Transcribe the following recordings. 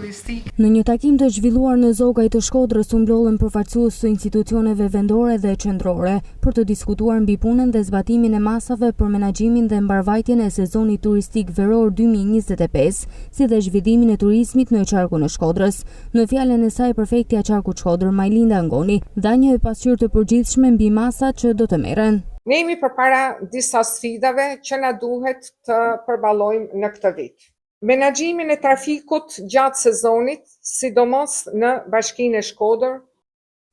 turistik. Në një takim të zhvilluar në Zogaj të Shkodrës u mblodhen përfaqësues të institucioneve vendore dhe qendrore për të diskutuar mbi punën dhe zbatimin e masave për menaxhimin dhe mbarvajtjen e sezonit turistik veror 2025, si dhe zhvillimin e turizmit në qarkun e Shkodrës. Në fjalën e saj, prefektja e qarkut Shkodër, Majlinda Ngoni, dha një pasqyrë të përgjithshme mbi masat që do të merren. Ne jemi përpara disa sfidave që na duhet të përballojmë në këtë vit. Menaxhimin e trafikut gjatë sezonit, sidomos në Bashkinë e Shkodër,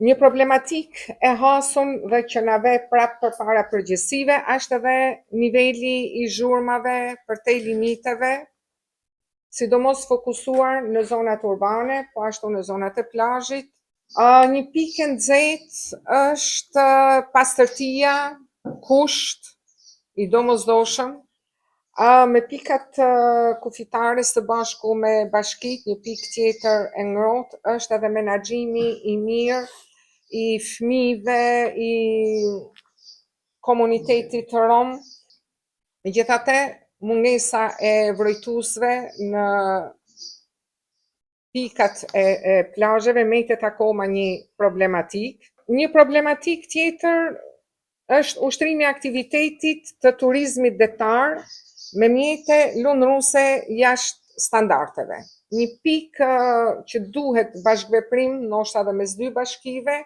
një problematik e hasur dhe që na ve prapë përpara përgjegjësive është edhe niveli i zhurmave përtej limiteve, sidomos fokusuar në zonat urbane, po ashtu në zonat e plazhit. Një pikë e nxehtë është pastërtia, kusht i domosdoshëm, me pikat kufitare së bashku me bashkit, një pikë tjetër e ngrohtë është edhe menaxhimi i mirë i fëmijëve, i komunitetit rom. Megjithatë, mungesa e vrojtuesve në pikat e plazheve metet akoma një problematik. Një problematik tjetër është ushtrimi i aktivitetit të turizmit detar me mjete lundruse jashtë standardeve. Një pikë që duhet bashkëveprim, ndoshta edhe mes dy bashkive,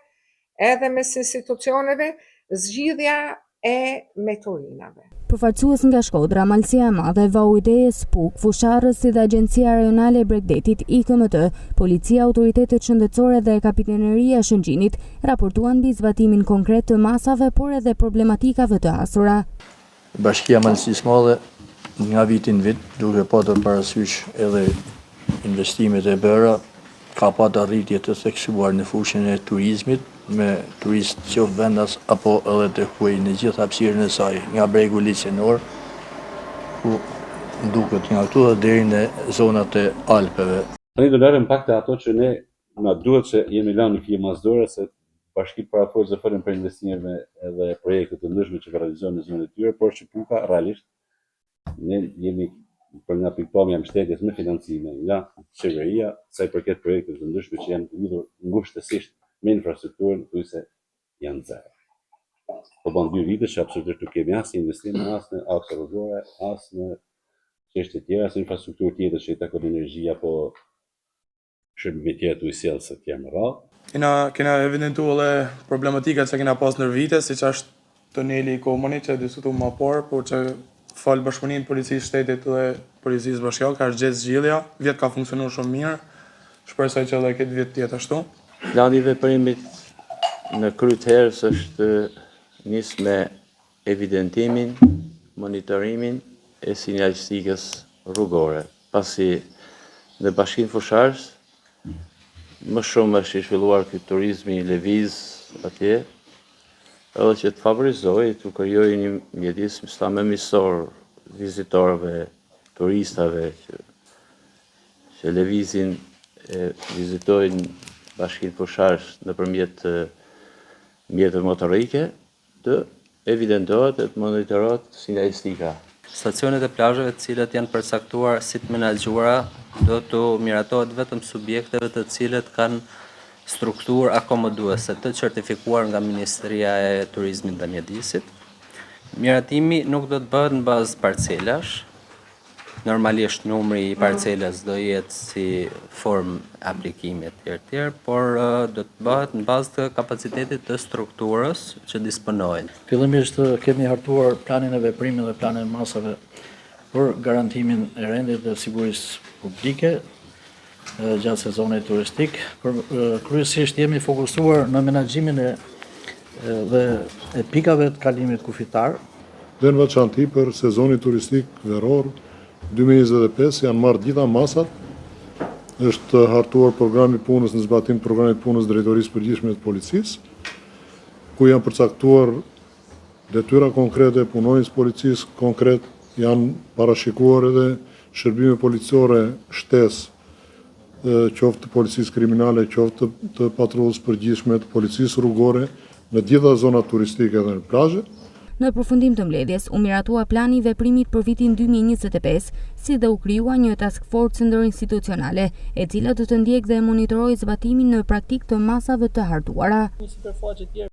edhe mes institucioneve, zgjidhja e meturinave. Përfaqësues nga Shkodra, Malësia e Madhe, VAUD, SPUK, Fusharës si dhe Agjencia Rajonale e Bregdetit, IKMT, Policia, Autoritetet Shëndetësore dhe Kapitaneria e Shëngjinit raportuan mbi zbatimin konkret të masave, por edhe problematikave të hasura. Bashkia Malësisë Madhe nga vitin vit, duke pasur parasysh edhe investimet e bëra, ka patur arritje të theksuar në fushën e turizmit, me turist qoftë vendas apo edhe të huaj në gjithë hapësirën e saj, nga bregu liçenor, ku duket nga këtu dhe deri në zonat e Alpeve. Ne do lërëm pak të ato që ne na duhet që jemi lënë në klimazdore, se bashkitë parafojnë të folën për investimeve edhe projekte të ndryshme që realizohen në zonat e tyre, por që puka realisht ne jemi për nga pikpamja mbështetjes me financime nga qeveria, sa i përket projekte të ndryshme që janë lidhur ngushtësisht me infrastrukturën, thuajse janë zero. Po bën 2 vite që absolutisht nuk kemi as investim, as në akse rrugore, as në çështje tjera, as në infrastrukturë tjetër që i takon energjia, apo shërbime tjera të ujësjellë se të më radhë. Kena evidentuar edhe problematikat që kena pas në vite, siç është tuneli i komunit që diskutuam më parë, por që falë bashkëpuninë policisë shtetit dhe policisë bashkiake ka gjetë zgjidhja, vjet ka funksionuar shumë mirë. Shpresoj që edhe këtë vit të jetë ashtu. Plani i veprimit në kryeterës është nis me evidentimin, monitorimin e sinjalistikës rrugore. Pasi në Bashkinë Fusharës më shumë është i zhvilluar ky turizmi i lëviz atje, edhe që të favorizoj, të krijojë një mjedis sa më miqësor vizitorëve, turistave që lëvizin e vizitojnë Bashkinë Fusharës nëpërmjet mjeteve motorike, të evidentohet e të monitorohet sinjalistika. Stacionet e plazheve të cilat janë përcaktuar si të menaxhuara do të miratohet vetëm subjekteve të cilët kanë strukturë akomoduese të certifikuar nga Ministria e Turizmit dhe Mjedisit. Miratimi nuk do të bëhet në bazë parcelash. Normalisht numri i parcelës do jetë si formë aplikimi etj, por do të bëhet në bazë të kapacitetit të strukturës që disponojnë. Fillimisht kemi hartuar planin e veprimit dhe planin e masave për garantimin e rendit dhe sigurisë publike gjatë sezonit turistik. Kryesisht jemi fokusuar në menaxhimin e pikave të kalimit kufitar. Dhe në veçanti për sezonin turistik veror 2025 janë marrë gjitha masat. Është hartuar programi punës në zbatim të programit punës drejtorisë përgjithshme të policisë, ku janë përcaktuar detyra konkrete, punonjës policisë konkret, janë parashikuar edhe shërbime policore shtesë, qoftë të policisë kriminale, qoftë të patrullës përgjithshme të policisë rrugore në gjitha zonat turistike dhe në plazhe. Në përfundim të mbledhjes, u miratua plani i veprimit për vitin 2025, si dhe u krijua një task force ndërinstitucionale, e cila do të ndjekë dhe monitorojë zbatimin në praktik të masave të hartuara.